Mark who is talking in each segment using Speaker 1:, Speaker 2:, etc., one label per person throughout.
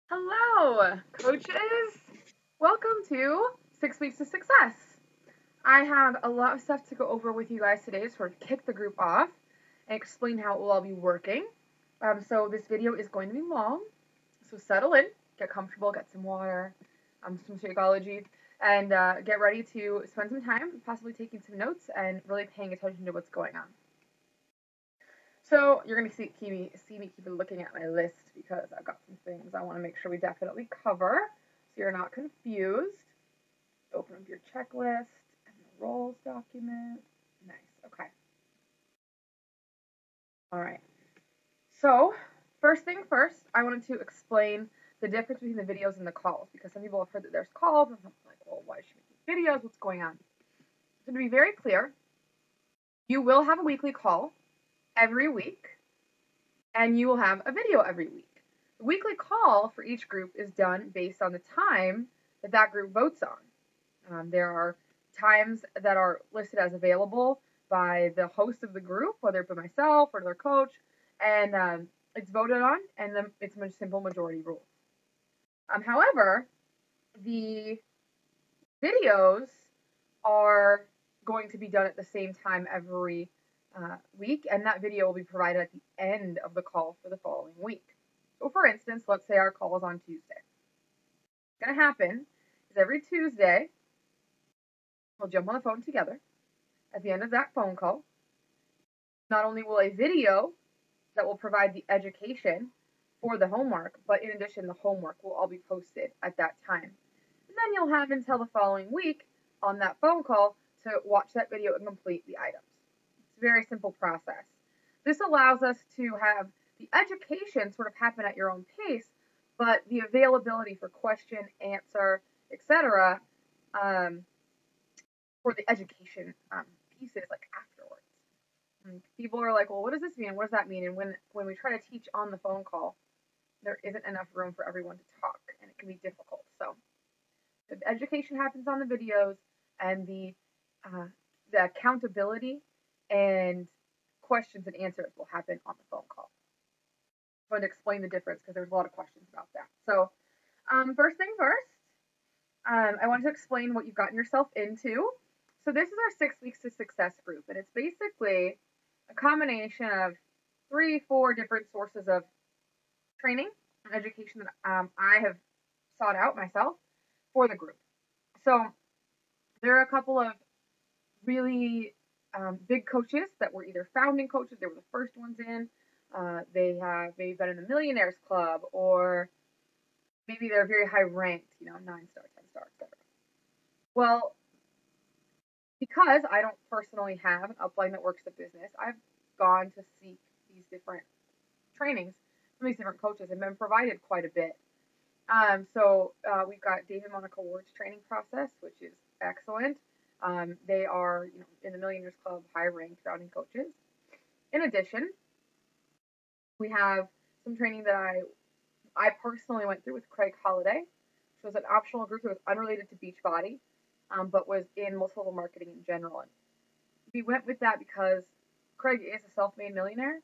Speaker 1: Hello, coaches. Welcome to 6 Weeks to Success. I have a lot of stuff to go over with you guys today to sort of kick the group off and explain how it will all be working. So this video is going to be long, so settle in, get comfortable, get some water, some Shakeology, and get ready to spend some time possibly taking some notes and really paying attention to what's going on. So you're going to see me keep looking at my list because I've got some things I want to make sure we definitely cover so you're not confused. Open up your checklist and the roles document. Nice. Okay. All right. So first thing first, I wanted to explain the difference between the videos and the calls because some people have heard that there's calls and some like, well, why should we do videos? What's going on? So to be very clear, you will have a weekly call every week and you will have a video every week. The weekly call for each group is done based on the time that group votes on. There are times that are listed as available by the host of the group, whether it be myself or their coach, and it's voted on, and then it's a simple majority rule. However, the videos are going to be done at the same time every week, and that video will be provided at the end of the call for the following week. So for instance, let's say our call is on Tuesday. What's going to happen is every Tuesday, we'll jump on the phone together. At the end of that phone call, not only will a video that will provide the education for the homework, but in addition, the homework will all be posted at that time. And then you'll have until the following week on that phone call to watch that video and complete the items. It's a very simple process. This allows us to have the education sort of happen at your own pace, but the availability for question, answer, etc. For the education pieces like afterwards. And people are like, well, what does this mean? What does that mean? And when we try to teach on the phone call, there isn't enough room for everyone to talk, and it can be difficult. So the education happens on the videos, and the accountability and questions and answers will happen on the phone call. I'm going to explain the difference because there's a lot of questions about that. So first thing first, I want to explain what you've gotten yourself into. So this is our 6 Weeks to Success group, and it's basically a combination of 3-4 different sources of training and education that I have sought out myself for the group. So there are a couple of really big coaches that were either founding coaches, they were the first ones in, they have maybe been in the Millionaires Club, or maybe they're very high ranked, 9-star, 10-star, etc. Well, because I don't personally have an upline that works the business, I've gone to seek these different trainings from these different coaches and been provided quite a bit. So we've got David Monica Ward's training process, which is excellent. They are, in the Millionaires Club, high-ranked founding coaches. In addition, we have some training that I personally went through with Craig Holiday, which was an optional group that was unrelated to Beachbody, but was in multi-level marketing in general. And we went with that because Craig is a self-made millionaire.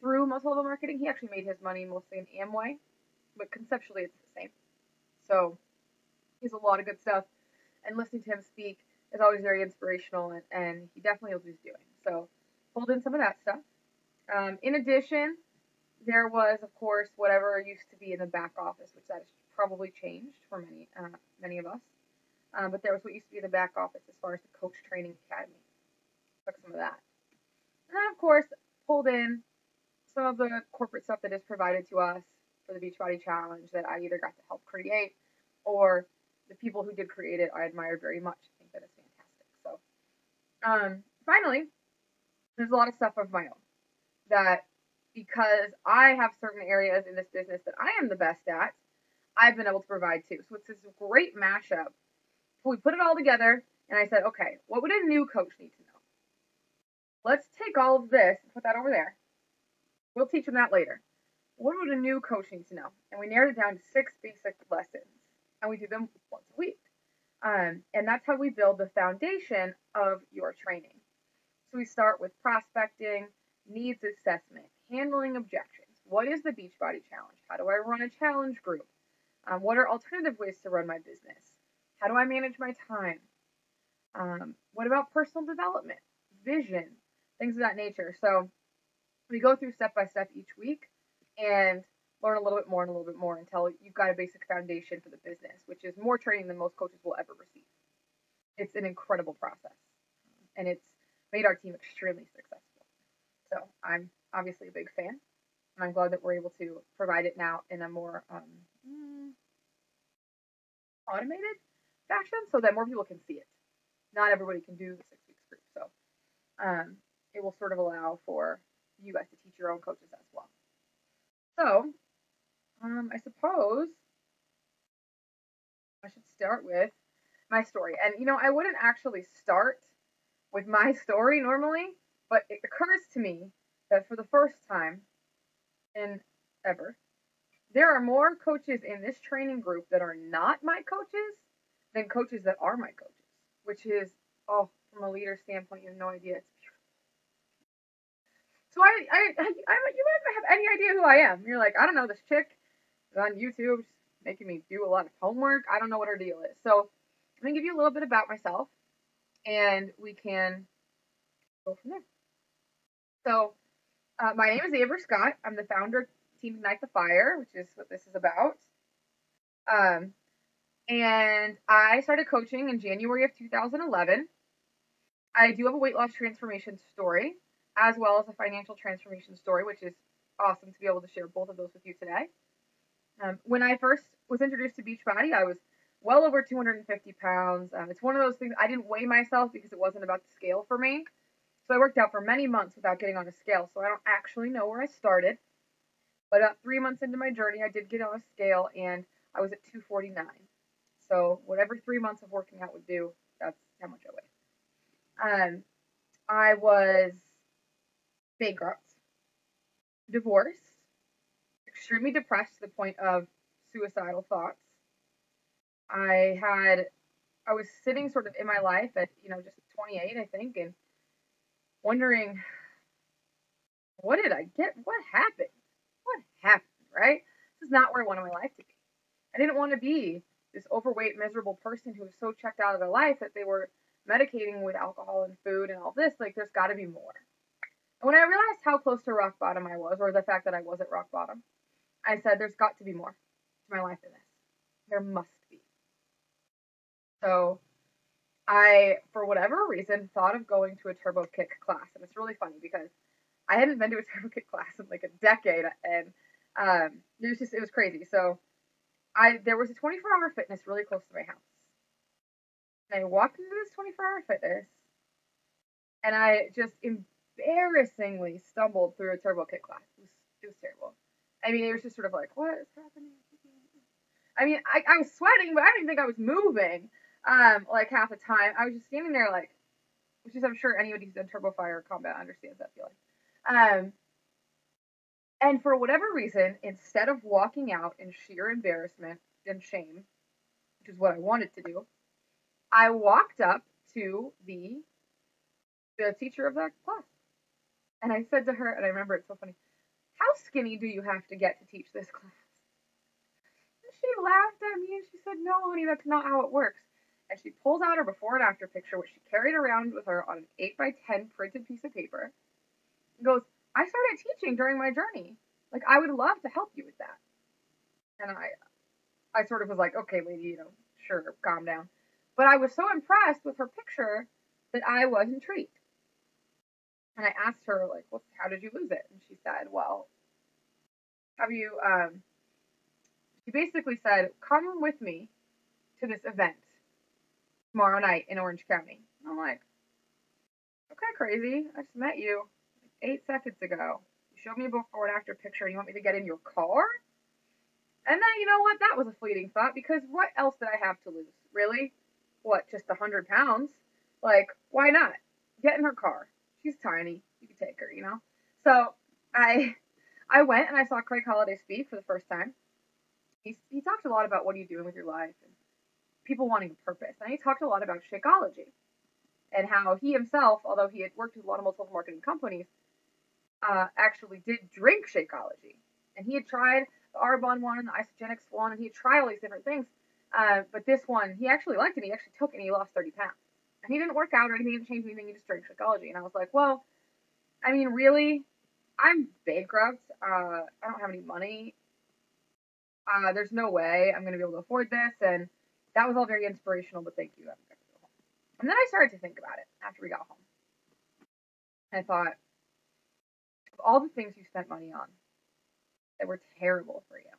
Speaker 1: Through multi-level marketing, he actually made his money mostly in Amway, but conceptually it's the same. So he has a lot of good stuff, and listening to him speak is always very inspirational, and he definitely knows what he's doing. So pulled in some of that stuff. In addition, there was, of course, whatever used to be in the back office, which that has probably changed for many of us. But there was what used to be in the back office as far as the Coach Training Academy. Took some of that. And then, of course, pulled in some of the corporate stuff that is provided to us for the Beachbody Challenge that I either got to help create, or the people who did create it I admired very much. I think that is fantastic. So finally, there's a lot of stuff of my own that, because I have certain areas in this business that I am the best at, I've been able to provide too. So it's this great mashup. So we put it all together, and I said, okay, what would a new coach need to know? Let's take all of this and put that over there. We'll teach them that later. What would a new coach need to know? And we narrowed it down to 6 basic lessons, and we do them once a week. And that's how we build the foundation of your training. So we start with prospecting, needs assessment, handling objections, what is the Beachbody Challenge? How do I run a challenge group? What are alternative ways to run my business? How do I manage my time? What about personal development, vision, things of that nature? So we go through step by step each week and learn a little bit more and a little bit more until you've got a basic foundation for the business, which is more training than most coaches will ever receive. It's an incredible process, and it's made our team extremely successful. So I'm obviously a big fan, and I'm glad that we're able to provide it now in a more automated fashion so that more people can see it. Not everybody can do the 6 weeks group, so it will sort of allow for you guys to teach your own coaches as well. So I suppose I should start with my story. And I wouldn't actually start with my story normally, but it occurs to me that for the first time in ever, there are more coaches in this training group that are not my coaches than coaches that are my coaches, which is, from a leader standpoint, you have no idea. It's beautiful. So you might have any idea who I am. You're like, I don't know, this chick is on YouTube making me do a lot of homework. I don't know what her deal is. So I'm going to give you a little bit about myself, and we can go from there. So my name is Amber Scott. I'm the founder of Team Ignite the Fire, which is what this is about. And I started coaching in January of 2011. I do have a weight loss transformation story, as well as a financial transformation story, which is awesome to be able to share both of those with you today. When I first was introduced to Beachbody, I was well over 250 pounds. It's one of those things, I didn't weigh myself because it wasn't about the scale for me. So I worked out for many months without getting on a scale, so I don't actually know where I started. But about 3 months into my journey, I did get on a scale, and I was at 249. So whatever 3 months of working out would do, that's how much I weighed. I was bankrupt, divorced, extremely depressed to the point of suicidal thoughts. I was sitting sort of in my life at, just 28, I think, and wondering, what did I get? What happened? What happened, right? This is not where I wanted my life to be. I didn't want to be this overweight, miserable person who was so checked out of their life that they were medicating with alcohol and food and all this. Like, there's got to be more. And when I realized how close to rock bottom I was, or the fact that I was at rock bottom, I said, there's got to be more to my life than this. There must be. So I, for whatever reason, thought of going to a Turbo Kick class. And it's really funny because I hadn't been to a Turbo Kick class in like a decade, and it was crazy. So there was a 24-hour fitness really close to my house. And I walked into this 24-hour fitness, and I just embarrassingly stumbled through a Turbo Kick class. It was terrible. I mean, it was just sort of like, what is happening? I mean, I was sweating, but I didn't think I was moving like half the time. I was just standing there like, which is, I'm sure anybody who's done Turbo Fire combat understands that feeling. And for whatever reason, instead of walking out in sheer embarrassment and shame, which is what I wanted to do, I walked up to the teacher of that class. And I said to her, and I remember it's so funny, how skinny do you have to get to teach this class? And she laughed at me and she said, no, honey, that's not how it works. And she pulls out her before and after picture, which she carried around with her on an 8x10 printed piece of paper, and goes, I started teaching during my journey. Like, I would love to help you with that. And I sort of was like, okay, lady, sure, calm down. But I was so impressed with her picture that I was intrigued. And I asked her, like, well, how did you lose it? And she said, well, she basically said, come with me to this event tomorrow night in Orange County. And I'm like, okay, crazy. I just met you 8 seconds ago. You showed me a before and after picture, and you want me to get in your car? And then, you know what? That was a fleeting thought, because what else did I have to lose? Really? What, just 100 pounds? Like, why not? Get in her car. She's tiny. You can take her, So I went and I saw Craig Holiday speak for the first time. He talked a lot about what are you doing with your life and people wanting a purpose. And he talked a lot about Shakeology and how he himself, although he had worked with a lot of multiple marketing companies, actually did drink Shakeology. And he had tried the Arbonne one and the Isagenix one, and he had tried all these different things. But this one, he actually liked it. He actually took it, and he lost 30 pounds. And he didn't work out or anything, he didn't change anything, he just drank Shakeology. And I was like, well, I mean, really? I'm bankrupt. I don't have any money. There's no way I'm going to be able to afford this. And that was all very inspirational, but thank you. I'm going to go home. And then I started to think about it after we got home. And I thought, of all the things you spent money on that were terrible for you,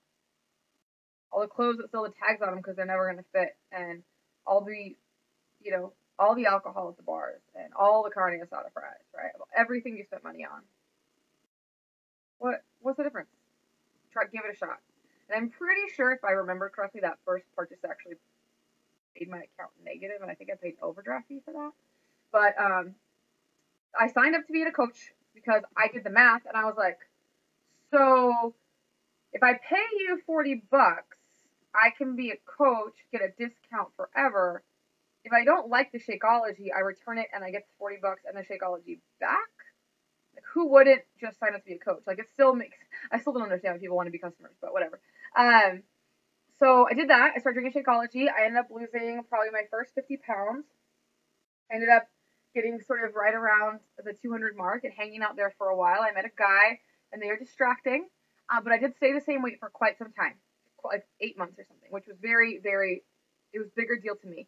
Speaker 1: all the clothes that still have tags on them because they're never going to fit, and all the, all the alcohol at the bars, and all the carne asada fries, right? Everything you spent money on. What's the difference? Give it a shot. And I'm pretty sure, if I remember correctly, that first purchase actually made my account negative, and I think I paid overdraft fee for that. But I signed up to be a coach because I did the math, and I was like, so if I pay you $40, I can be a coach, get a discount forever. If I don't like the Shakeology, I return it and I get the $40 and the Shakeology back. Like, who wouldn't just sign up to be a coach? Like, it still makes, I still don't understand why people want to be customers, but whatever. So I did that. I started drinking Shakeology. I ended up losing probably my first 50 pounds. I ended up getting sort of right around the 200 mark and hanging out there for a while. I met a guy, and they were distracting, but I did stay the same weight for quite some time, like 8 months or something, which was very, very, it was a bigger deal to me.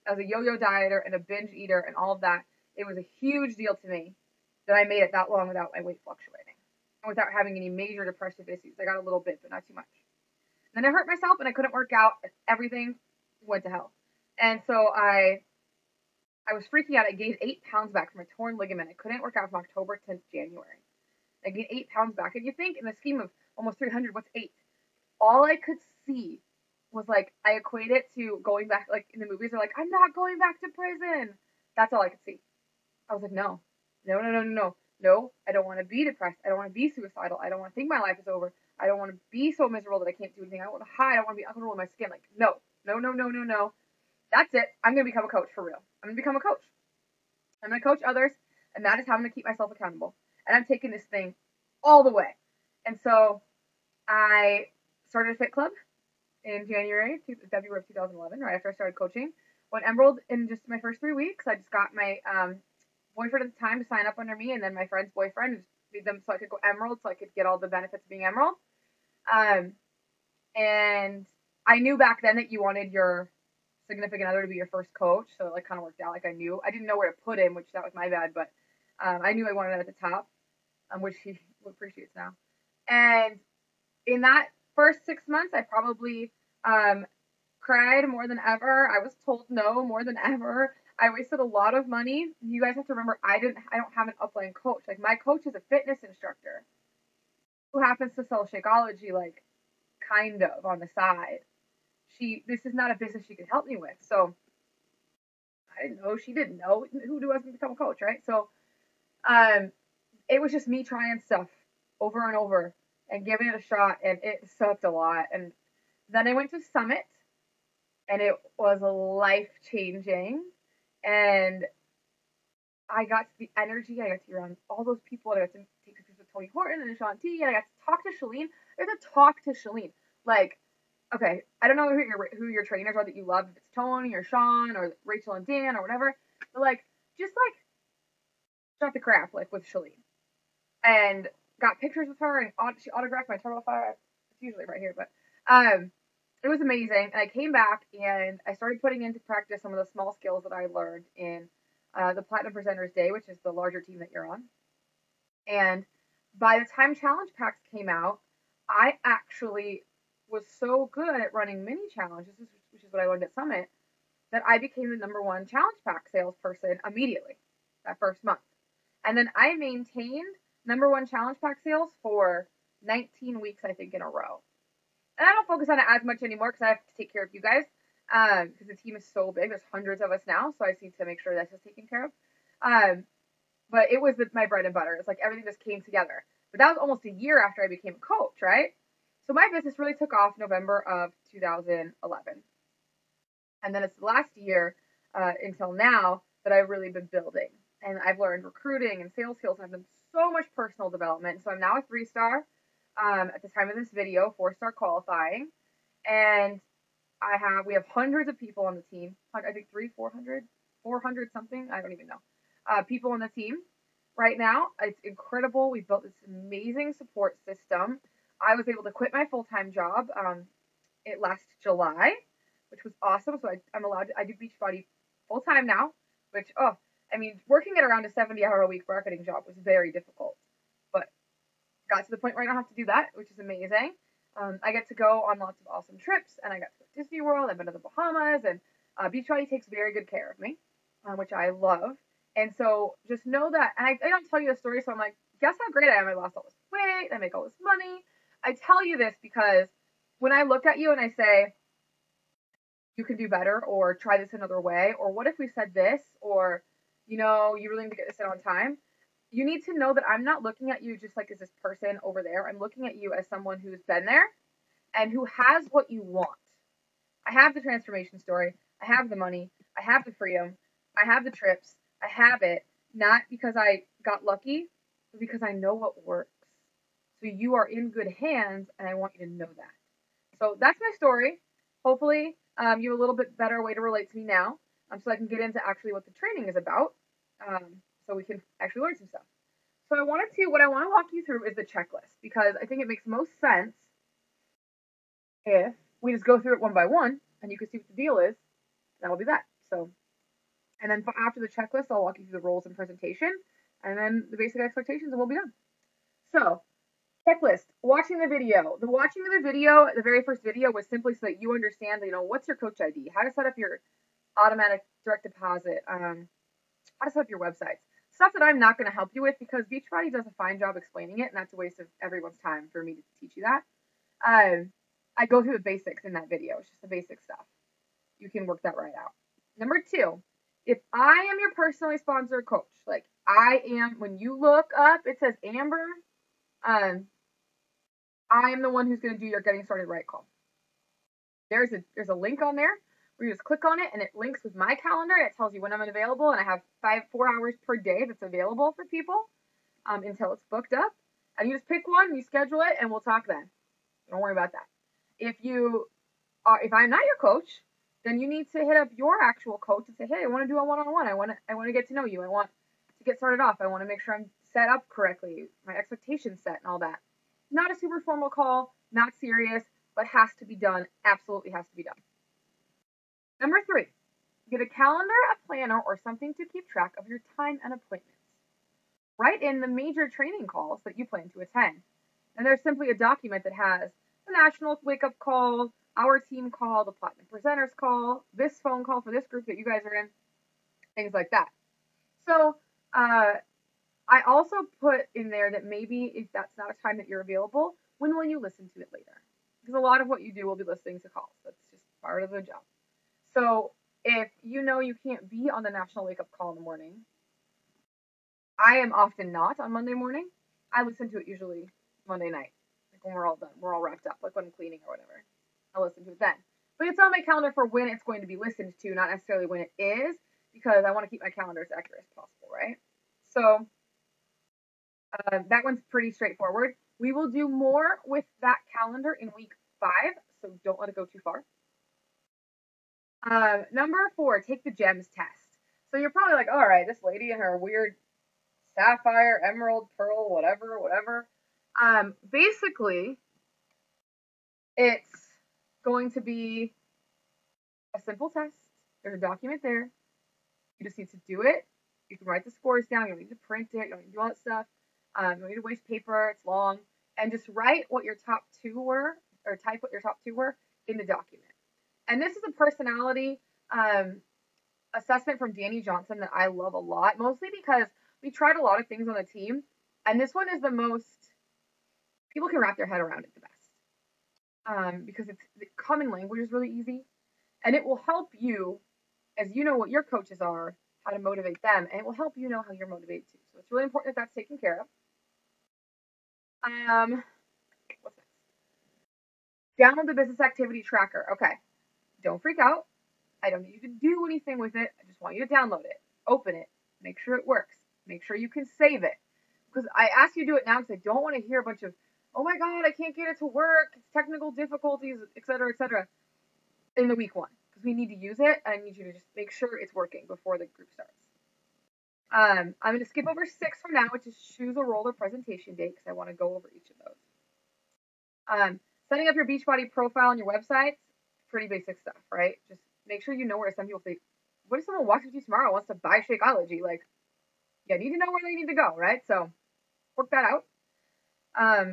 Speaker 1: As a yo-yo dieter and a binge eater and all of that, it was a huge deal to me that I made it that long without my weight fluctuating and without having any major depressive issues. I got a little bit, but not too much. Then I hurt myself and I couldn't work out. Everything went to hell. And so I was freaking out. I gained 8 pounds back from a torn ligament. I couldn't work out from October to January. I gained 8 pounds back. And you think, in the scheme of almost 300, what's 8? All I could see was, like, I equate it to going back, like, in the movies, they're like, I'm not going back to prison. That's all I could see. I was like, no, I don't want to be depressed. I don't want to be suicidal. I don't want to think my life is over. I don't want to be so miserable that I can't do anything. I don't want to hide. I don't want to be uncomfortable with my skin. Like, no. That's it. I'm going to become a coach for real. I'm going to become a coach. I'm going to coach others, and that is how I'm going to keep myself accountable. And I'm taking this thing all the way. And so I started a fit club in February of 2011, right after I started coaching. Went Emerald in just my first 3 weeks. I just got my boyfriend at the time to sign up under me, and then my friend's boyfriend, just lead them so I could go Emerald, so I could get all the benefits of being Emerald. And I knew back then that you wanted your significant other to be your first coach, so it like kind of worked out. Like, I didn't know where to put him, which that was my bad, but I knew I wanted him at the top, which he appreciates now. And in that first 6 months, I probably cried more than ever. I was told no more than ever. I wasted a lot of money. You guys have to remember, I don't have an upline coach. Like, my coach is a fitness instructor who happens to sell Shakeology, like, kind of on the side. This is not a business she could help me with. So I didn't know. She didn't know. Who do I become a coach, right? So it was just me trying stuff over and over and giving it a shot, and it sucked a lot. And then I went to Summit, and it was life-changing. And I got the energy. I got to be around all those people. I got to take pictures with Tony Horton and Shaun T. And I got to talk to Chalene. I got to talk to Chalene. Like, okay, I don't know who your trainers are that you love, if it's Tony or Sean or Rachel and Dan or whatever, but like, just like, shut the crap, like, with Chalene. And got pictures with her, and she autographed my Turbo Fire. It's usually right here, but it was amazing. And I came back and I started putting into practice some of the small skills that I learned in the Platinum Presenters Day, which is the larger team that you're on. And by the time challenge packs came out, I actually was so good at running mini challenges, which is what I learned at Summit, that I became the #1 challenge pack salesperson immediately that first month. And then I maintained #1 challenge pack sales for 19 weeks, I think, in a row. And I don't focus on it as much anymore because I have to take care of you guys, because the team is so big. There's hundreds of us now, so I just need to make sure that's just taken care of. But it was my bread and butter. It's like everything just came together. But that was almost a year after I became a coach, right? So my business really took off November of 2011. And then it's the last year until now that I've really been building. And I've learned recruiting and sales skills, and I've done so much personal development. So I'm now a 3-star. at the time of this video, 4-star qualifying, and we have hundreds of people on the team. I think 400 something. I don't even know. People on the team right now. It's incredible. We built this amazing support system. I was able to quit my full-time job it last July, which was awesome. So I'm allowed to, I do Beachbody full-time now, which, working at around a 70-hour-a-week marketing job was very difficult, but got to the point where I don't have to do that, which is amazing. I get to go on lots of awesome trips, and I got to go to Disney World. I've been to the Bahamas, and Beachbody takes very good care of me, which I love. And so just know that, and I don't tell you the story, so I'm like, guess how great I am. I lost all this weight. I make all this money. I tell you this because when I look at you and I say, you can do better, or try this another way, or what if we said this, or, you really need to get this in on time, you need to know that I'm not looking at you just like as this person over there. I'm looking at you as someone who's been there and who has what you want. I have the transformation story. I have the money. I have the freedom. I have the trips. I have it, not because I got lucky, but because I know what works. So you are in good hands, and I want you to know that. So that's my story. Hopefully, you have a little bit better way to relate to me now, so I can get into actually what the training is about, so we can actually learn some stuff. So what I want to walk you through is the checklist, because I think it makes most sense if we just go through it one by one, and you can see what the deal is. That'll be that. So, and then after the checklist, I'll walk you through the roles and presentation, and then the basic expectations, and we'll be done. So, checklist, watching the video. The watching of the video, the very first video, was simply so that you understand, what's your coach ID, how to set up your automatic direct deposit, how to set up your websites. Stuff that I'm not going to help you with, because Beachbody does a fine job explaining it, and that's a waste of everyone's time for me to teach you that. I go through the basics in that video. It's just the basic stuff. You can work that right out. Number 2, if I am your personally sponsored coach, like I am, when you look up, it says Amber, I am the one who's going to do your getting started right call. There's a link on there where you just click on it, and it links with my calendar. It tells you when I'm available, and I have 4 hours per day that's available for people until it's booked up. And you just pick one, you schedule it, and we'll talk then. Don't worry about that. If I'm not your coach, then you need to hit up your actual coach and say, hey, I want to do a one-on-one. I want to get to know you. I want to get started off. I want to make sure I'm set up correctly, my expectations set and all that. Not a super formal call, not serious, but has to be done. Absolutely has to be done. Number 3, get a calendar, a planner, or something to keep track of your time and appointments. Write in the major training calls that you plan to attend. And there's simply a document that has the national wake-up call, our team call, the platinum presenters call, this phone call for this group that you guys are in, things like that. So I also put in there that maybe if that's not a time that you're available, when will you listen to it later? Because a lot of what you do will be listening to calls. That's just part of the job. So if you can't be on the national wake-up call in the morning, I am often not on Monday morning. I listen to it usually Monday night, like when we're all done, we're all wrapped up, like when I'm cleaning or whatever. I'll listen to it then. But it's on my calendar for when it's going to be listened to, not necessarily when it is, because I want to keep my calendar as accurate as possible, right? So that one's pretty straightforward. We will do more with that calendar in week 5, so don't let it go too far. Number 4, take the GEMS test. So you're probably like, all right, this lady and her weird sapphire, emerald, pearl, whatever. Basically, it's going to be a simple test. There's a document there. You just need to do it. You can write the scores down. You don't need to print it. You don't need to do all that stuff. You don't need to waste paper. It's long. And just write what your top 2 were, or type what your top 2 were in the document. And this is a personality assessment from Danny Johnson that I love a lot, mostly because we tried a lot of things on the team, and this one is the most people can wrap their head around it the best, because the common language is really easy, and it will help you as you know what your coaches are, how to motivate them, and it will help you know how you're motivated too. So it's really important that that's taken care of. What's next? Download the business activity tracker. Okay, don't freak out. I don't need you to do anything with it. I just want you to download it, open it, make sure it works, make sure you can save it. Because I ask you to do it now because I don't want to hear a bunch of oh my God, I can't get it to work. It's technical difficulties, etc. in the week one because we need to use it. I need you to just make sure it's working before the group starts. I'm going to skip over 6 from now, which is choose a role or presentation date because I want to go over each of those. Setting up your Beachbody profile on your website, pretty basic stuff, right? Just make sure you know where some people say, what if someone walks with you tomorrow and wants to buy Shakeology? Like, you need to know where they need to go, right? So work that out.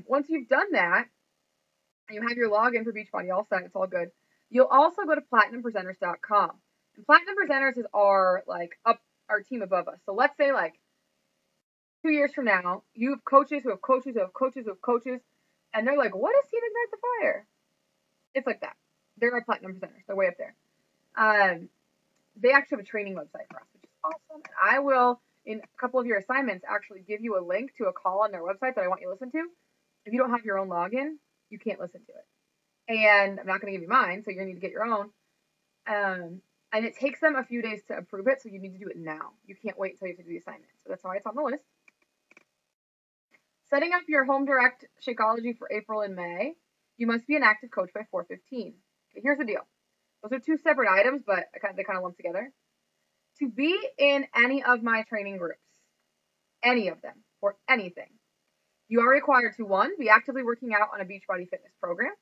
Speaker 1: Once you've done that, and you have your login for Beachbody all set, it's all good. You'll also go to platinumpresenters.com. And Platinum Presenters is our team above us. So let's say 2 years from now, you have coaches who have coaches who have coaches who have coaches, and they're like, what is Team Ignite the Fire? It's like that. They're our Platinum Presenters. They're way up there. They actually have a training website for us, which is awesome. And I will, in a couple of your assignments, actually give you a link to a call on their website that I want you to listen to. If you don't have your own login, you can't listen to it. And I'm not going to give you mine, so you're going to need to get your own. And it takes them a few days to approve it, so you need to do it now. You can't wait until you have to do the assignment. So that's why it's on the list. Setting up your home direct Shakeology for April and May, you must be an active coach by 4/15. Okay, here's the deal. Those are 2 separate items, but they kind of lump together. To be in any of my training groups, any of them, or anything, you are required to, 1, be actively working out on a Beachbody fitness program,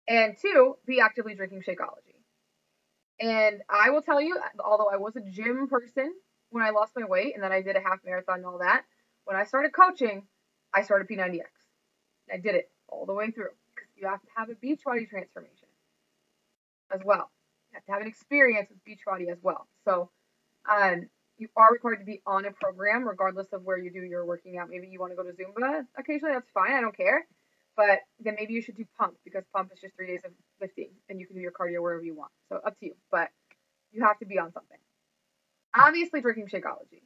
Speaker 1: and 2, be actively drinking Shakeology. And I will tell you, although I was a gym person when I lost my weight and then I did a half marathon and all that, when I started coaching, I started P90X. I did it all the way through because you have to have a Beachbody transformation as well. You have to have an experience with Beachbody as well. So you are required to be on a program regardless of where you do your working out. Maybe you want to go to Zumba occasionally. That's fine. I don't care. But then maybe you should do pump because pump is just 3 days of lifting and you can do your cardio wherever you want. So up to you. But you have to be on something. Obviously, drinking Shakeology.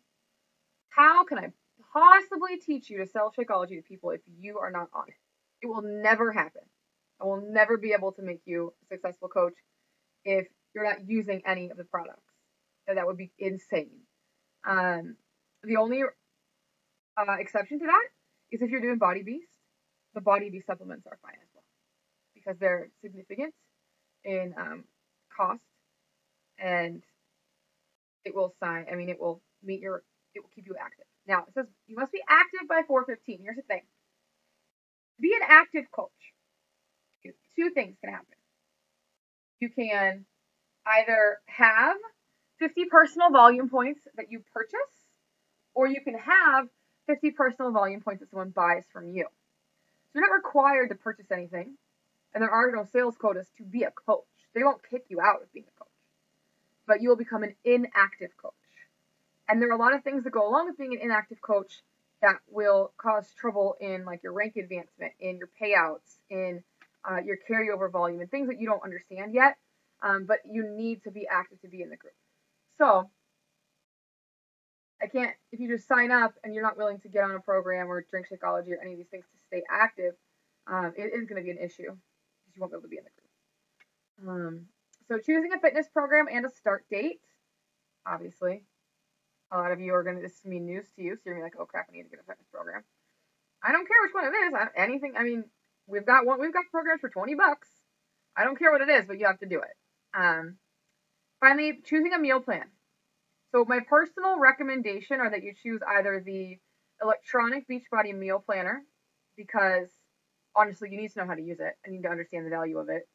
Speaker 1: How can I possibly teach you to sell Shakeology to people if you are not on it? It will never happen. I will never be able to make you a successful coach if you're not using any of the products. That would be insane. The only exception to that is if you're doing Body Beast. The Body Beast supplements are fine as well because they're significant in cost, and it will keep you active. Now it says you must be active by 4/15. Here's the thing: to be an active coach, 2 things can happen. You can either have 50 personal volume points that you purchase, or you can have 50 personal volume points that someone buys from you. So you're not required to purchase anything, and there are no sales quotas to be a coach. They won't kick you out of being a coach, but you will become an inactive coach. And there are a lot of things that go along with being an inactive coach that will cause trouble in your rank advancement, in your payouts, in your carryover volume, and things that you don't understand yet. But you need to be active to be in the group. So if you just sign up and you're not willing to get on a program or drink Shakeology or any of these things to stay active, it is going to be an issue because you won't be able to be in the group. So choosing a fitness program and a start date, obviously, a lot of you are this is going to be news to you, so you're going to be like, oh crap, I need to get a fitness program. I don't care which one it is. Anything. We've got programs for $20. I don't care what it is, but you have to do it. Finally, choosing a meal plan. So my personal recommendation are that you choose either the electronic Beachbody meal planner, because honestly, you need to know how to use it. I need to understand the value of it.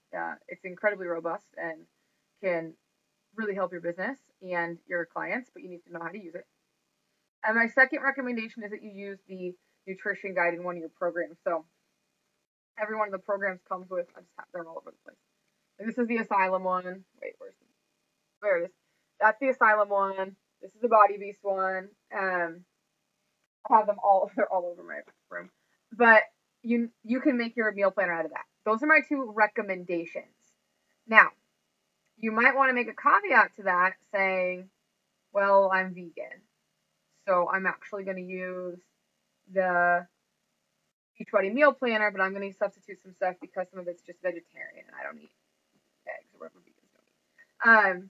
Speaker 1: It's incredibly robust and can really help your business and your clients, but you need to know how to use it. And my second recommendation is that you use the nutrition guide in one of your programs. So every one of the programs comes with, they're all over the place. This is the Asylum one. Wait, there it is. That's the Asylum one. This is the Body Beast one. I have them all. They're all over my room. But you can make your meal planner out of that. Those are my 2 recommendations. Now, you might want to make a caveat to that saying, well, I'm vegan, so I'm actually going to use the Beachbody meal planner, but I'm going to substitute some stuff because some of it's just vegetarian and I don't eat eggs or whatever vegans don't eat.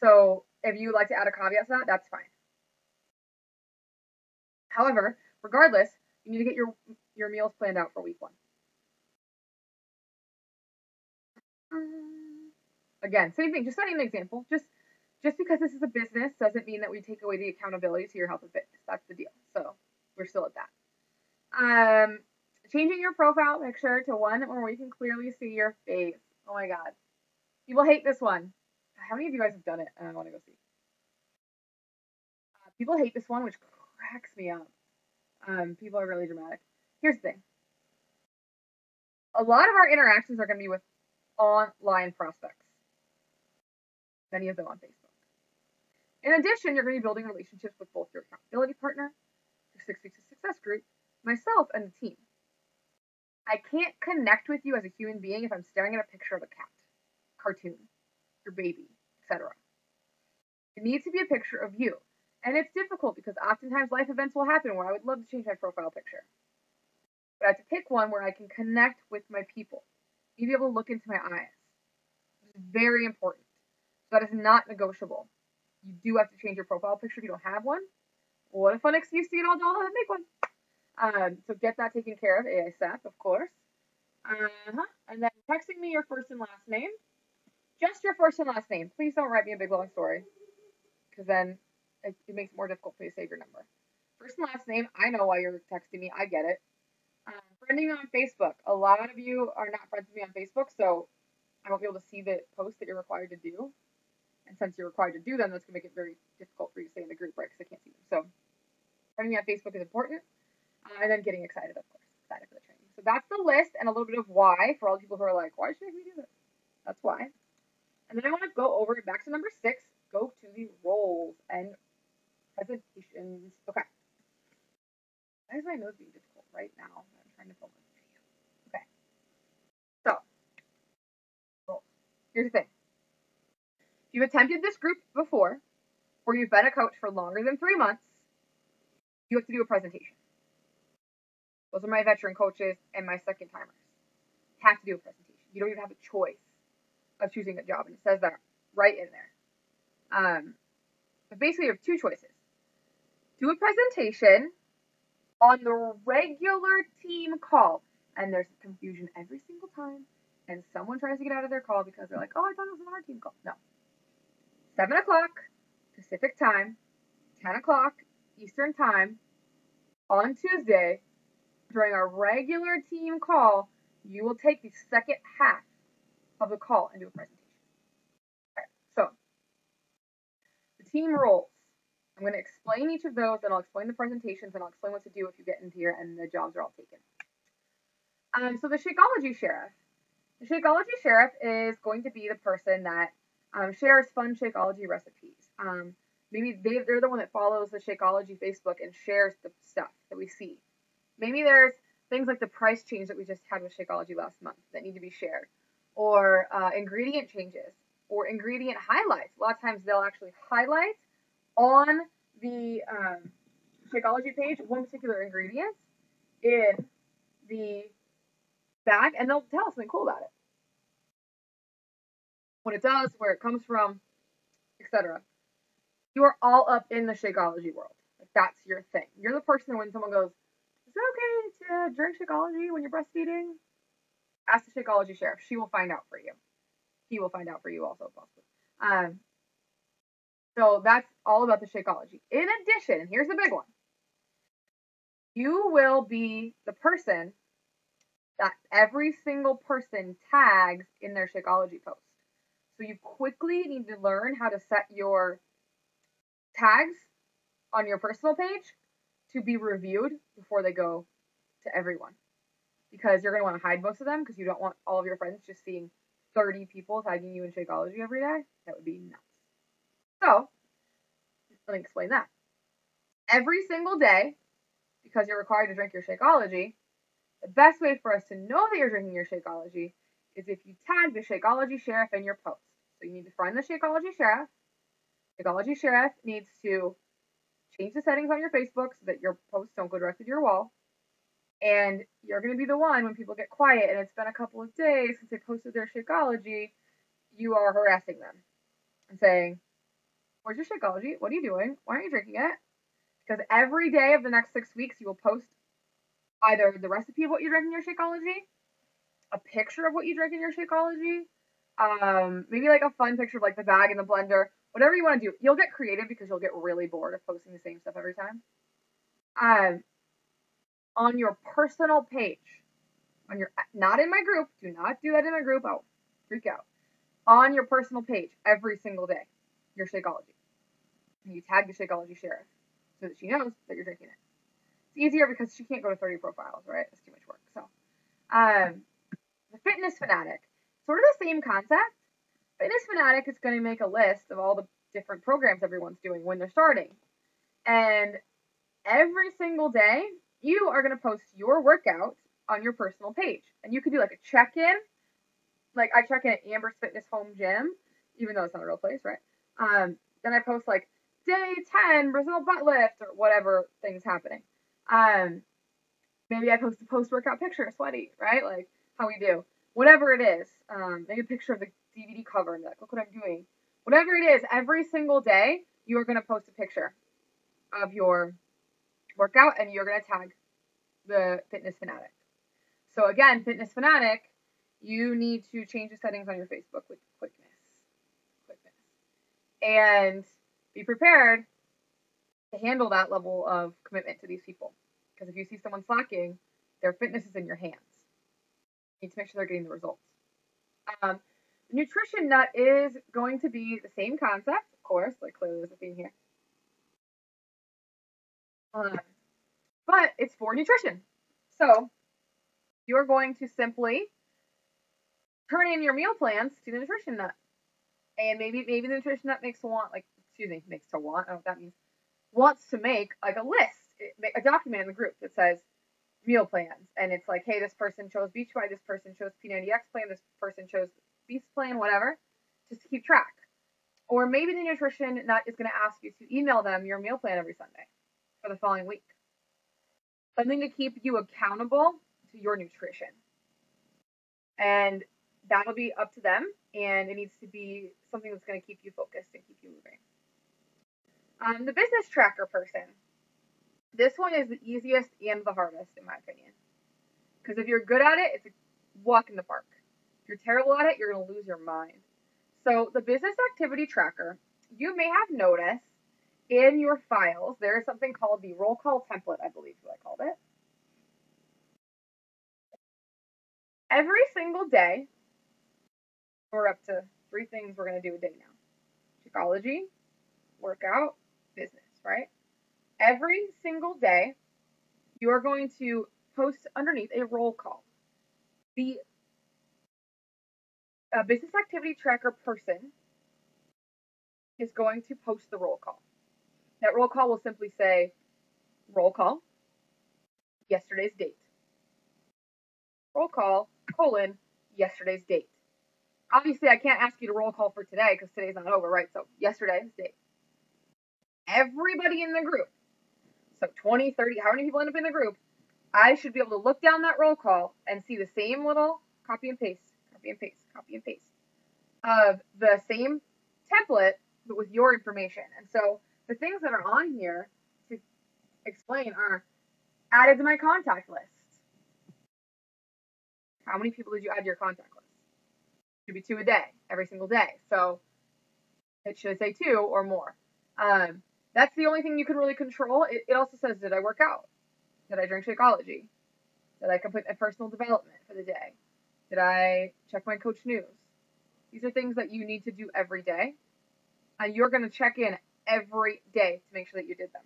Speaker 1: So if you would like to add a caveat to that, that's fine. However, regardless, you need to get your your meals planned out for week 1. Again, same thing, just setting an example. Just because this is a business doesn't mean that we take away the accountability to your health and fitness. That's the deal. So we're still at that. Changing your profile picture to one where we can clearly see your face. Oh my God. People hate this one. How many of you guys have done it? I want to go see. People hate this one, which cracks me up. People are really dramatic. Here's the thing. A lot of our interactions are going to be with online prospects. Many of them on Facebook. In addition, you're going to be building relationships with both your accountability partner, your 6 Weeks of Success group, myself, and the team. I can't connect with you as a human being if I'm staring at a picture of a cat, cartoon, your baby, etc. It needs to be a picture of you. And it's difficult because oftentimes life events will happen where I would love to change my profile picture. But I have to pick one where I can connect with my people. You need to be able to look into my eyes. It's very important. So that is not negotiable. You do have to change your profile picture if you don't have one. What a fun excuse to get all dolled and make one. So get that taken care of ASAP, of course. And then texting me your first and last name. Just your first and last name. Please don't write me a big long story, because then it makes it more difficult for you to save your number. First and last name. I know why you're texting me. I get it. Friending me on Facebook. A lot of you are not friends with me on Facebook, so I won't be able to see the posts that you're required to do. And since you're required to do them, that's going to make it very difficult for you to stay in the group, right? Because I can't see them. So friending me on Facebook is important. And then getting excited, of course. Excited for the training. So that's the list and a little bit of why for all the people who are like, why should we do this? That's why. And then I want to go over back to number 6. Go to the roles and presentations. Okay. Why is my nose being difficult right now? I'm trying to film this video. Okay. So, roles. Here's the thing. If you've attempted this group before, or you've been a coach for longer than 3 months, you have to do a presentation. Those are my veteran coaches and my second timers. Have to do a presentation. You don't even have a choice of choosing a job, and it says that right in there. But basically, you have 2 choices. Do a presentation on the regular team call, and there's confusion every single time, and someone tries to get out of their call because they're like, oh, I thought it was an our team call. No. 7 o'clock Pacific time, 10 o'clock Eastern time, on Tuesday, during our regular team call, you will take the second half of the call and do a presentation. Okay, so the team roles. I'm going to explain each of those, and I'll explain the presentations, and I'll explain what to do if you get into here and the jobs are all taken. So the Shakeology Sheriff. The Shakeology Sheriff is going to be the person that shares fun Shakeology recipes. Maybe they're the one that follows the Shakeology Facebook and shares the stuff that we see. Maybe there's things like the price change that we just had with Shakeology last month that need to be shared, or ingredient changes, or ingredient highlights. A lot of times they'll actually highlight on the Shakeology page one particular ingredient in the bag, and they'll tell us something cool about it. What it does, where it comes from, etc. You are all up in the Shakeology world. Like, that's your thing. You're the person when someone goes, is it okay to drink Shakeology when you're breastfeeding? Ask the Shakeology Sheriff. She will find out for you. He will find out for you also, possibly. So that's all about the Shakeology. In addition, here's the big one. You will be the person that every single person tags in their Shakeology post. So you quickly need to learn how to set your tags on your personal page to be reviewed before they go to everyone. Because you're going to want to hide most of them because you don't want all of your friends just seeing 30 people tagging you in Shakeology every day. That would be nuts. So, let me explain that. Every single day, because you're required to drink your Shakeology, the best way for us to know that you're drinking your Shakeology is if you tag the Shakeology Sheriff in your post. So you need to find the Shakeology Sheriff. Shakeology Sheriff needs to change the settings on your Facebook so that your posts don't go directly to your wall. And you're going to be the one when people get quiet and it's been a couple of days since they posted their Shakeology, you are harassing them and saying, where's your Shakeology? What are you doing? Why aren't you drinking it? Because every day of the next 6 weeks, you will post either the recipe of what you drink in your Shakeology, a picture of what you drink in your Shakeology, maybe like a fun picture of like the bag and the blender, whatever you want to do. You'll get creative because you'll get really bored of posting the same stuff every time. On your personal page, not in my group, do not do that in my group, I'll freak out. On your personal page every single day, your Shakeology. And you tag the Shakeology sheriff so that she knows that you're drinking it. It's easier because she can't go to 30 profiles, right? It's too much work. So, the Fitness Fanatic, sort of the same concept. Fitness Fanatic is going to make a list of all the different programs everyone's doing when they're starting. And every single day, you are going to post your workout on your personal page. And you can do like a check-in. Like I check in at Amber's Fitness Home Gym, even though it's not a real place, right? Then I post like day 10 Brazil butt lift or whatever thing's happening. Maybe I post a post-workout picture, sweaty, right? Like how we do. Whatever it is, maybe a picture of the DVD cover and be like, look what I'm doing. Whatever it is, every single day, you are going to post a picture of your workout and you're going to tag the Fitness Fanatic. So again, Fitness Fanatic, you need to change the settings on your Facebook with quickness. And be prepared to handle that level of commitment to these people. Because if you see someone slacking, their fitness is in your hands. You need to make sure they're getting the results. The nutrition nut is going to be the same concept, of course, like clearly there's a theme here. But it's for nutrition. So you're going to simply turn in your meal plans to the nutrition nut. And maybe the nutrition nut makes to want, I don't know what that means, wants to make like a list, a document in the group that says meal plans. And it's like, hey, this person chose Beachbody, this person chose P90X plan, this person chose Beast plan, whatever, just to keep track. Or maybe the nutrition nut is going to ask you to email them your meal plan every Sunday for the following week. Something to keep you accountable to your nutrition. And that'll be up to them, and it needs to be something that's going to keep you focused and keep you moving. The business tracker person. This one is the easiest and the hardest, in my opinion. Because if you're good at it, it's a walk in the park. If you're terrible at it, you're going to lose your mind. So the business activity tracker, you may have noticed in your files, there is something called the roll call template, I believe is what I called it. Every single day, we're up to 3 things we're going to do a day now. Shakeology, workout, business, right? Every single day, you are going to post underneath a roll call. The business activity tracker person is going to post the roll call. That roll call will simply say, roll call, yesterday's date. Roll call, yesterday's date. Obviously, I can't ask you to roll call for today because today's not over, right? So yesterday's date. Everybody in the group, so 20, 30, how many people end up in the group, I should be able to look down that roll call and see the same little copy and paste of the same template, but with your information. And so the things that are on here to explain are added to my contact list. How many people did you add to your contact list? It should be 2 a day, every single day. So it should say 2 or more. That's the only thing you can really control. It also says, did I work out? Did I drink Shakeology? Did I complete my personal development for the day? Did I check my coach news? These are things that you need to do every day. And you're going to check in every day to make sure that you did them.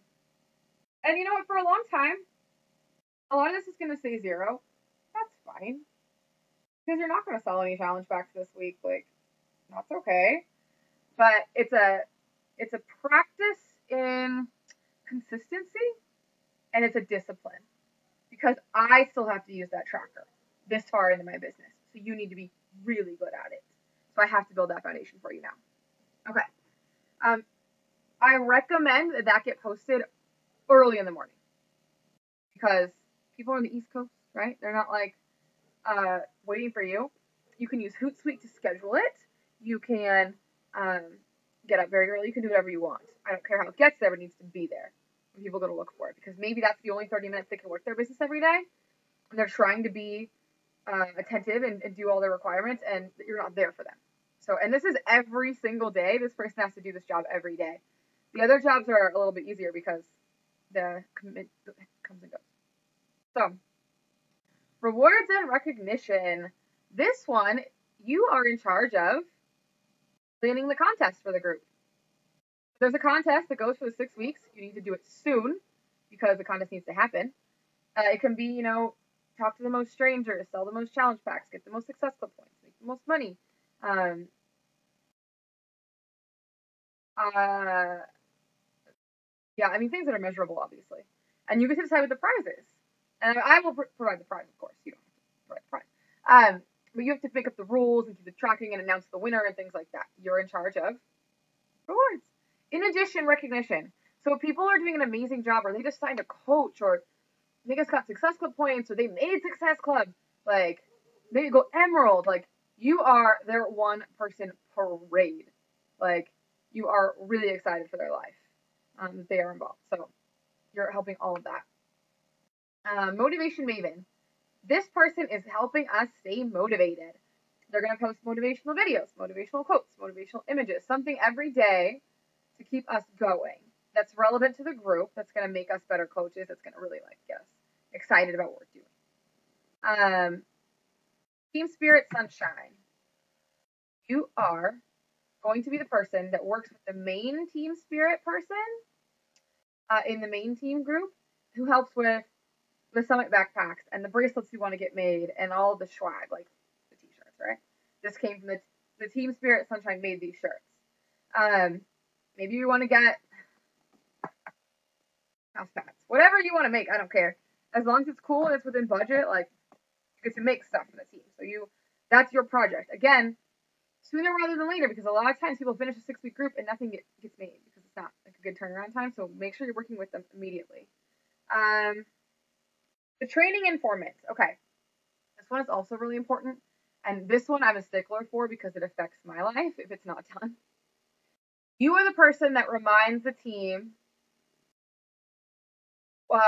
Speaker 1: And you know what? For a long time, a lot of this is going to say 0. That's fine. Because you're not going to sell any challenge packs this week. Like, that's okay. But it's a practice in consistency, and it's a discipline. Because I still have to use that tracker this far into my business. So you need to be really good at it. So I have to build that foundation for you now. Okay. I recommend that get posted early in the morning. Because people are on the East Coast, right? They're not like waiting for you. You can use Hootsuite to schedule it. You can get up very early. You can do whatever you want. I don't care how it gets there, but it needs to be there when people go to look for it. Because maybe that's the only 30 minutes they can work their business every day. and they're trying to be attentive and do all their requirements, and you're not there for them. So, and this is every single day. This person has to do this job every day. The other jobs are a little bit easier because the commitment comes and goes. So, rewards and recognition. This one, you are in charge of planning the contest for the group. If there's a contest that goes for the 6 weeks, you need to do it soon because the contest needs to happen. It can be, talk to the most strangers, sell the most challenge packs, get the most success club points, make the most money. Things that are measurable, obviously. And you get to decide what the prize is. And I will provide the prize, of course. You don't have to provide the prize. But you have to make up the rules and do the tracking and announce the winner and things like that. You're in charge of rewards. In addition, recognition. So if people are doing an amazing job, or they just signed a coach, or they just got Success Club points, or they made Success Club, like, maybe go Emerald, like, you are their one-person parade. Like, you are really excited for their life. They are involved. So you're helping all of that. Motivation Maven. This person is helping us stay motivated. They're going to post motivational videos, motivational quotes, motivational images, something every day to keep us going. That's relevant to the group. That's going to make us better coaches. That's going to really get us excited about what we're doing. Team Spirit Sunshine. You are going to be the person that works with the main Team Spirit person in the main team group, who helps with the Summit backpacks and the bracelets you want to get made and all of the swag, like the t-shirts, right? This came from the Team Spirit Sunshine made these shirts. Maybe you want to get house pads. Whatever you want to make, I don't care. As long as it's cool and it's within budget, like, you get to make stuff for the team. So that's your project. Again, sooner rather than later, because a lot of times people finish a 6-week group and nothing gets made because it's not like a good turnaround time. So make sure you're working with them immediately. The training informant. Okay. This one is also really important. And this one I'm a stickler for because it affects my life if it's not done. You are the person that reminds the team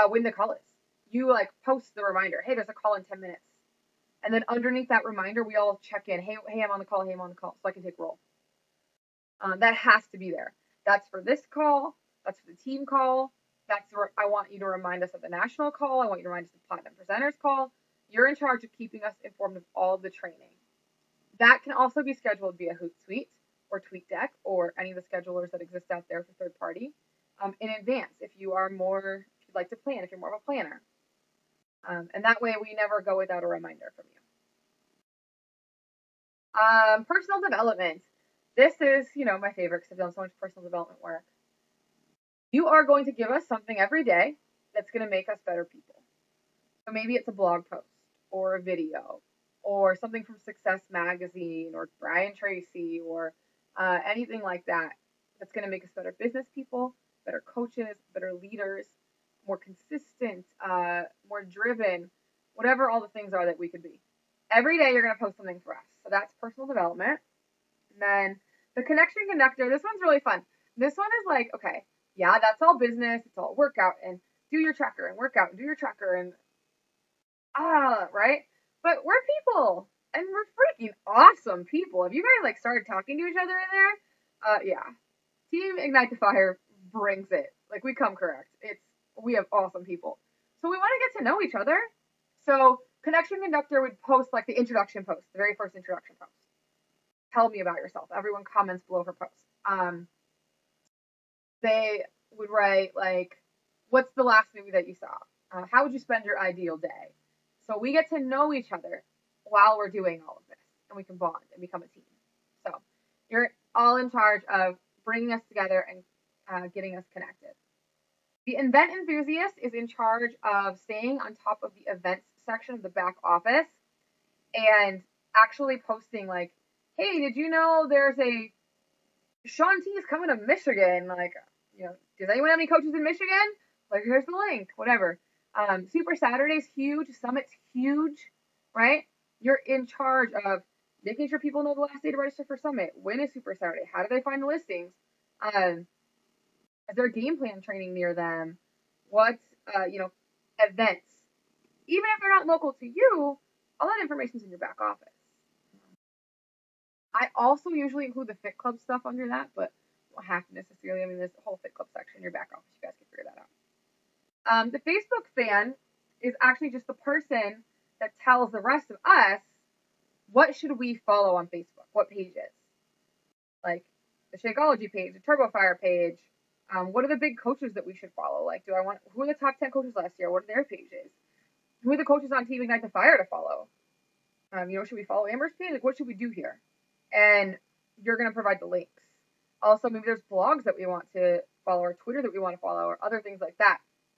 Speaker 1: when the call is. You post the reminder. Hey, there's a call in 10 minutes. And then underneath that reminder, we all check in. Hey, I'm on the call. Hey, I'm on the call. So I can take roll. That has to be there. That's for this call. That's for the team call. That's where I want you to remind us of the national call. I want you to remind us of the Platinum Presenters call. You're in charge of keeping us informed of all of the training. That can also be scheduled via Hootsuite or TweetDeck or any of the schedulers that exist out there for third party in advance if you'd like to plan, if you're more of a planner. And that way we never go without a reminder from you. Personal development. This is, my favorite because I've done so much personal development work. You are going to give us something every day that's going to make us better people. So maybe it's a blog post or a video or something from Success Magazine or Brian Tracy or anything like that that's going to make us better business people, better coaches, better leaders, more consistent, more driven, whatever all the things are that we could be. Every day you're going to post something for us. So that's personal development. And then the Connection Conductor, this one's really fun. This one is like, okay, yeah, that's all business. It's all workout and do your tracker and workout and do your tracker and right? But we're people and we're freaking awesome people. Have you guys started talking to each other in there? Yeah. Team Ignite the Fire brings it. We come correct. We have awesome people. So we want to get to know each other. So Connection Conductor would post the introduction post, the very first introduction post. Tell me about yourself. Everyone comments below her post. They would write what's the last movie that you saw? How would you spend your ideal day? So we get to know each other while we're doing all of this, and we can bond and become a team. So you're all in charge of bringing us together and getting us connected. The event enthusiast is in charge of staying on top of the events section of the back office and actually posting hey, did you know there's a Shaun T is coming to Michigan? Does anyone have any coaches in Michigan? Here's the link, whatever. Super Saturday's huge. Summit's huge, right? You're in charge of making sure people know the last day to register for Summit. When is Super Saturday? How do they find the listings? Is there a game plan training near them? What, events? even if they're not local to you, all that information's in your back office. I also usually include the Fit Club stuff under that, but you don't have to necessarily. I mean, there's a whole Fit Club section in your back office. You guys can figure that out. The Facebook fan is actually just the person that tells the rest of us what should we follow on Facebook, what pages. Like the Shakeology page, the Turbo Fire page. What are the big coaches that we should follow? Like, who are the top 10 coaches last year? What are their pages? Who are the coaches on Team Ignite the Fire to follow? Should we follow Amber's page? Like, what should we do here? And you're going to provide the links. Also, maybe there's blogs that we want to follow, or Twitter that we want to follow, or other things like that.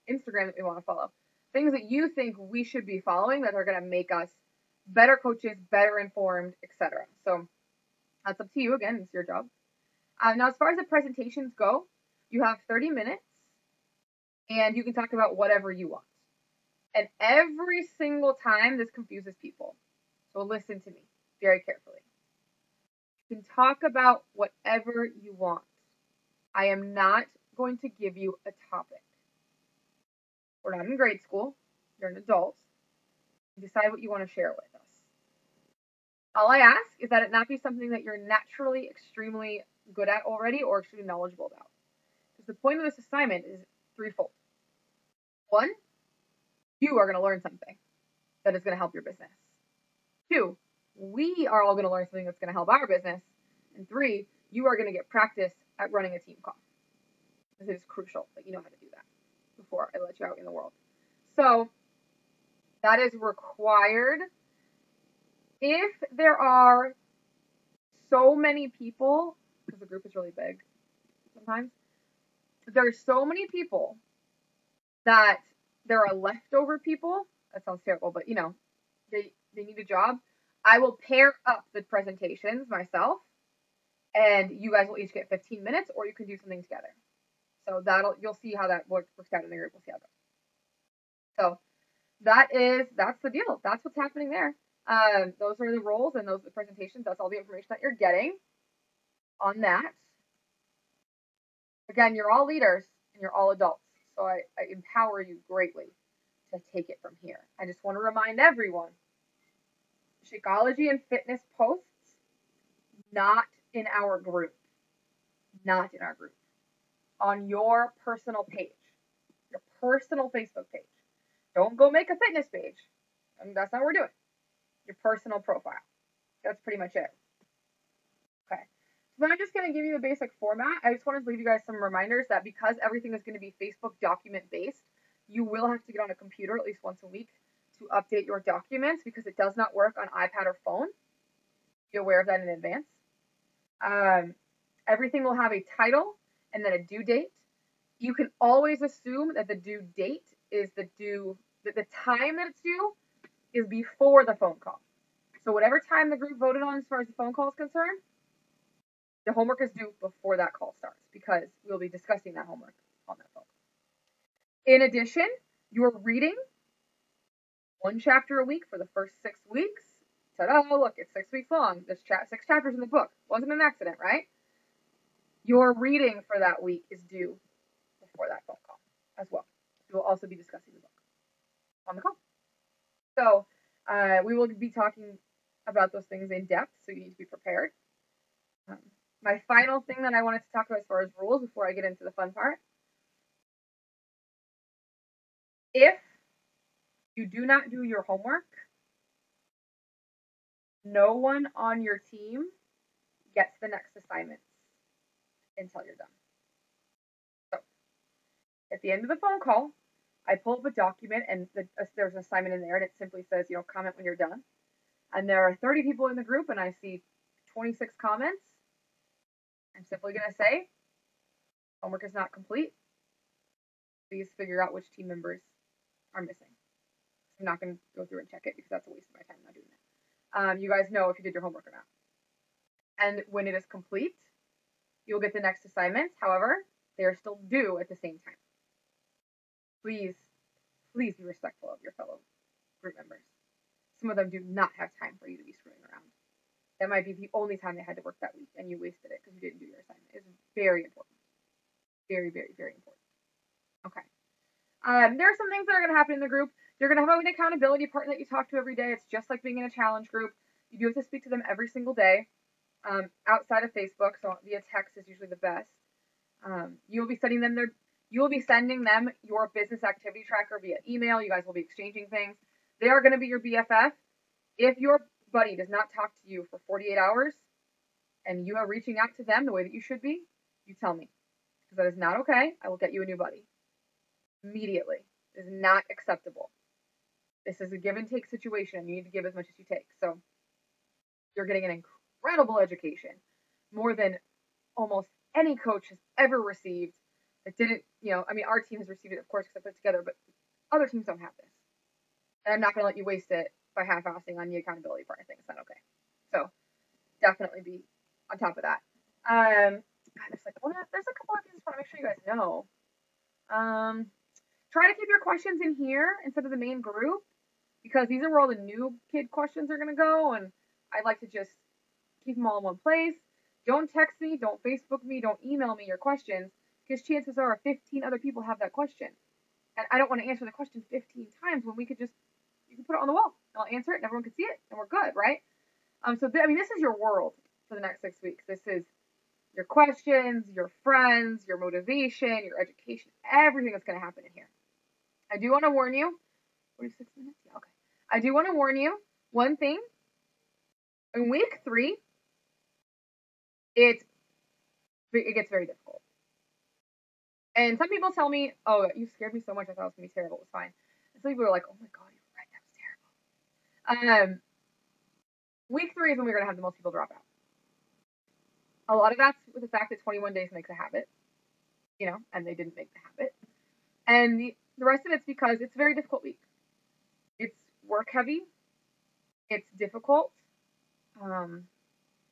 Speaker 1: Instagram that we want to follow. Things that you think we should be following that are going to make us better coaches, better informed, etc. So that's up to you. Again, it's your job. Now, as far as the presentations go, you have 30 minutes, and you can talk about whatever you want. And every single time, this confuses people. So listen to me very carefully. You can talk about whatever you want. I am not going to give you a topic. We're not in grade school. You're an adult. You decide what you want to share with us. All I ask is that it not be something that you're naturally extremely good at already or extremely knowledgeable about. Because the point of this assignment is threefold. One, you are going to learn something that is going to help your business. Two, we are all going to learn something that's going to help our business. And three, you are going to get practice at running a team call. Because it is crucial that you know how to do that before I let you out in the world. So that is required. If there are so many people, because the group is really big sometimes, there are so many people that there are leftover people. That sounds terrible, but they need a job. I will pair up the presentations myself, and you guys will each get 15 minutes, or you can do something together. So you'll see how that works out in the group. We'll see how it goes. So that's the deal. That's what's happening there. Those are the roles and those are the presentations. That's all the information that you're getting on that. Again, you're all leaders and you're all adults. So I empower you greatly to take it from here. I just want to remind everyone, Shakeology and fitness posts, not in our group. Not in our group. On your personal page. Your personal Facebook page. Don't go make a fitness page. That's not what we're doing. Your personal profile. That's pretty much it. Okay. So I'm just going to give you the basic format. I just wanted to leave you guys some reminders that because everything is going to be Facebook document based, you will have to get on a computer at least once a week to update your documents because it does not work on iPad or phone. Be aware of that in advance. Everything will have a title and then a due date. You can always assume that the due date is the time that it's due is before the phone call. So whatever time the group voted on as far as the phone call is concerned, the homework is due before that call starts because we'll be discussing that homework on that phone call. In addition, you're reading one chapter a week for the first 6 weeks. Ta-da, look, it's 6 weeks long. There's 6 chapters in the book. Wasn't an accident, right? Your reading for that week is due before that phone call as well. We will also be discussing the book on the call. So we will be talking about those things in depth, so you need to be prepared. My final thing that I wanted to talk about as far as rules before I get into the fun part. If you do not do your homework, no one on your team gets the next assignment until you're done. So at the end of the phone call, I pull up a document and there's an assignment in there and it simply says, comment when you're done. And there are 30 people in the group and I see 26 comments. I'm simply going to say, homework is not complete. Please figure out which team members are missing. I'm not going to go through and check it because that's a waste of my time not doing it. You guys know if you did your homework or not. And when it is complete, you'll get the next assignments. However, they are still due at the same time. Please be respectful of your fellow group members. Some of them do not have time for you to be screwing around. That might be the only time they had to work that week and you wasted it because you didn't do your assignment. It's very important. Very, very, very important. Okay. There are some things that are going to happen in the group. You're going to have an accountability partner that you talk to every day. It's just like being in a challenge group. You do have to speak to them every single day, outside of Facebook. So via text is usually the best. You will be sending them your business activity tracker via email. You guys will be exchanging things. They are going to be your BFF. If your buddy does not talk to you for 48 hours and you are reaching out to them the way that you should be, you tell me, because that is not okay. I will get you a new buddy immediately. It is not acceptable. This is a give and take situation. You need to give as much as you take. So you're getting an incredible education, more than almost any coach has ever received. That didn't, our team has received it, of course, because I put it together, but other teams don't have this. And I'm not going to let you waste it by half-assing on the accountability part of things. It's not okay. So definitely be on top of that. There's a couple of things I want to make sure you guys know. Try to keep your questions in here instead of the main group, because these are where all the new kid questions are going to go, and I'd like to just keep them all in one place. Don't text me, don't Facebook me, don't email me your questions, because chances are 15 other people have that question. And I don't want to answer the question 15 times when you can put it on the wall. I'll answer it and everyone can see it and we're good, right? This is your world for the next 6 weeks. This is your questions, your friends, your motivation, your education, everything that's going to happen in here. I do want to warn you, 46 minutes? Yeah, okay. I do want to warn you one thing. In week 3, it gets very difficult. And some people tell me, oh, you scared me so much, I thought it was going to be terrible. It was fine. And some people are like, oh my God, you're right, that was terrible. Week 3 is when we're going to have the most people drop out. A lot of that's with the fact that 21 days makes a habit, and they didn't make the habit. And the rest of it's because it's a very difficult week. It's work heavy. It's difficult.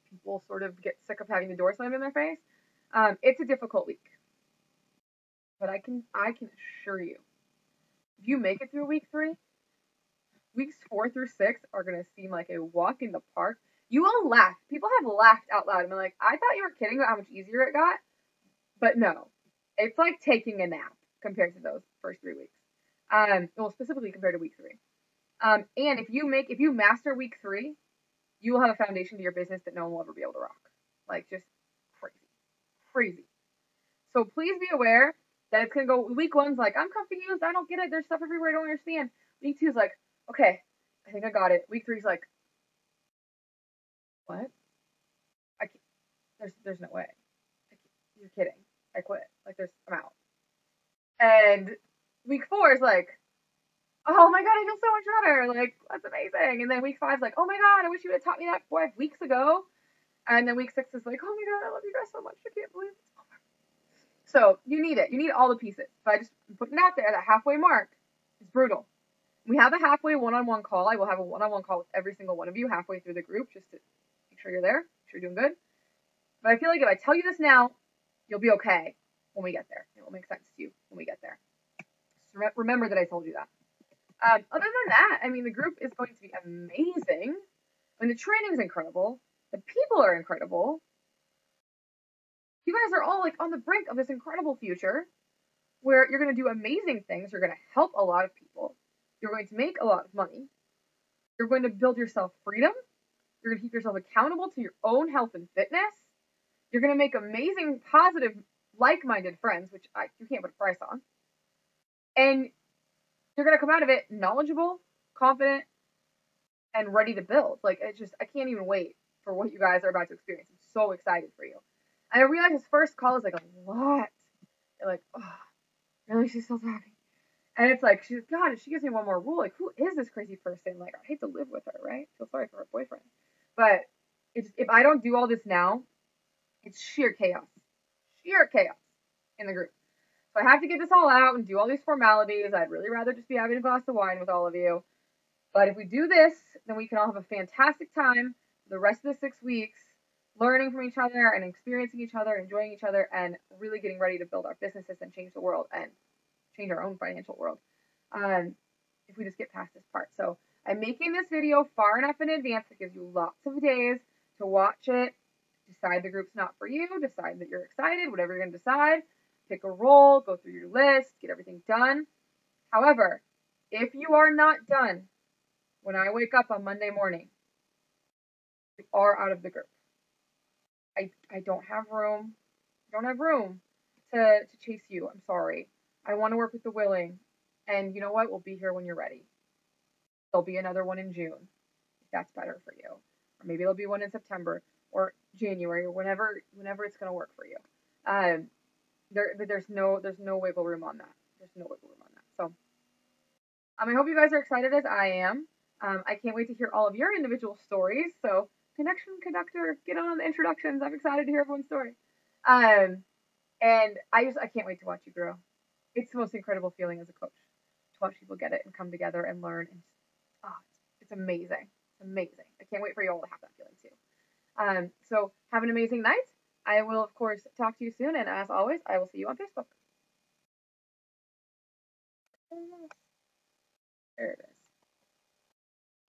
Speaker 1: People sort of get sick of having the door slammed in their face. It's a difficult week. But I can assure you, if you make it through week 3, weeks 4 through 6 are going to seem like a walk in the park. You will laugh. People have laughed out loud and been like, I thought you were kidding about how much easier it got. But no, it's like taking a nap compared to those first 3 weeks. Specifically compared to week 3. And if you master week 3, you will have a foundation to your business that no one will ever be able to rock. Like, just crazy. So please be aware that it's going to go, week 1's like, I'm confused, I don't get it, there's stuff everywhere I don't understand. Week 2 is like, okay, I think I got it. Week 3 is like, what? There's no way. You're kidding. I quit. I'm out. And week 4 is like, oh my God, I feel so much better. Like, that's amazing. And then week 5 is like, oh my God, I wish you would have taught me that 5 weeks ago. And then week 6 is like, oh my God, I love you guys so much. I can't believe it's over. So you need it. You need all the pieces. So I just put it out there. That halfway mark is brutal. We have a halfway one-on-one call. I will have a one-on-one call with every single one of you halfway through the group, just to make sure you're there, make sure you're doing good. But I feel like if I tell you this now, you'll be okay when we get there. It will make sense to you when we get there. Just remember that I told you that. Other than that, the group is going to be amazing. The training's incredible. The people are incredible. You guys are all on the brink of this incredible future where you're going to do amazing things. You're going to help a lot of people. You're going to make a lot of money. You're going to build yourself freedom. You're going to keep yourself accountable to your own health and fitness. You're going to make amazing, positive, like-minded friends, which you can't put a price on. And you're going to come out of it knowledgeable, confident, and ready to build. I can't even wait for what you guys are about to experience. I'm so excited for you. And I realize this first call is a lot. You're like, oh, really? She's still talking. And it's like, God, if she gives me one more rule, who is this crazy person? I hate to live with her, right? I feel sorry for her boyfriend. But if I don't do all this now, it's sheer chaos in the group. So I have to get this all out and do all these formalities. I'd really rather just be having a glass of wine with all of you. But if we do this, then we can all have a fantastic time for the rest of the 6 weeks, learning from each other and experiencing each other, enjoying each other, and really getting ready to build our businesses and change the world and change our own financial world. If we just get past this part. So I'm making this video far enough in advance that gives you lots of days to watch it, decide the group's not for you, decide that you're excited, whatever you're going to decide, pick a role, go through your list, get everything done. However, If you are not done when I wake up on Monday morning, you are out of the group. I don't have room. Don't have room to chase you. I'm sorry. I want to work with the willing. And you know what? We'll be here when you're ready. There'll be another one in June, if that's better for you. Or maybe there'll be one in September or January or whenever it's gonna work for you. Um, there's no wiggle room on that. There's no wiggle room on that. So I hope you guys are excited as I am. I can't wait to hear all of your individual stories. So connection conductor, get on the introductions. I'm excited to hear everyone's story. Um, and I can't wait to watch you grow. It's the most incredible feeling as a coach to watch people get it and come together and learn. And oh, it's amazing. It's amazing. I can't wait for you all to have that feeling too. So have an amazing night. I will of course talk to you soon, and as always, I will see you on Facebook. There it is.